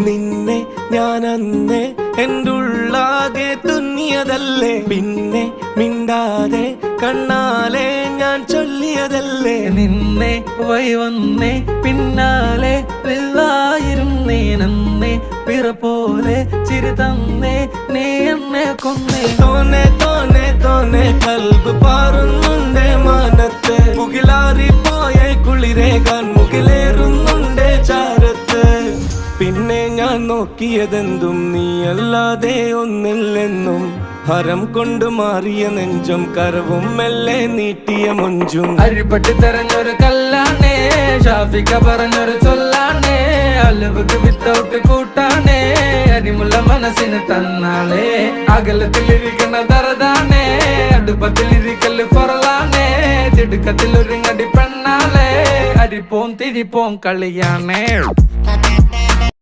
നിന്നെ ഞാൻ അന്നേ എൻ്റെ ഉള്ളാകെ തുന്നിയതല്ലേ, പിന്നെ മിണ്ടാതെ കണ്ണാലെ ഞാൻ ചൊല്ലിയതല്ലേ. നിന്നെ വന്നേ പിന്നാലെ വെള്ളായിരുന്നേ നന്നേ പിറ പോലെ ചിരി തന്നേ നീ എന്നെ കൊന്നേ. തോനെ തോനെ തോനെ കൽബ് പാറുന്നുണ്ട് മാനത്ത്, മുകിലാറിപ്പോയ കുളിരേകാൻ മുകിലേറുന്നുണ്ട് ചാരത്ത്. പിന്നെ ഞാൻ നോക്കിയതെന്തും നീയല്ലാതെ ഒന്നില്ലെന്നും, ഹരം കൊണ്ട് മാറിയ നെഞ്ചും കരവും മെല്ലെ നീട്ടിയ മൊഞ്ചും. അരിപ്പട്ടി തെരഞ്ഞൊരു കല്ലാണേ, ഷാഫിക്ക പറഞ്ഞൊരു ചൊല്ലാണേ, അലവുക്ക് വിത്തൗട്ട് കൂട്ടാണേ, അരിമുള്ള മനസ്സിന് തന്നാളേ. അകലത്തിലിരിക്കുന്ന ദറതാണേ, അടുപ്പത്തിലിരിക്കല് പൊറലാണേ, തിടുക്കത്തിലൊരുങ്ങടി പെണ്ണാളേ, അരിപ്പോം തിരിപ്പോം കളിയാണേ.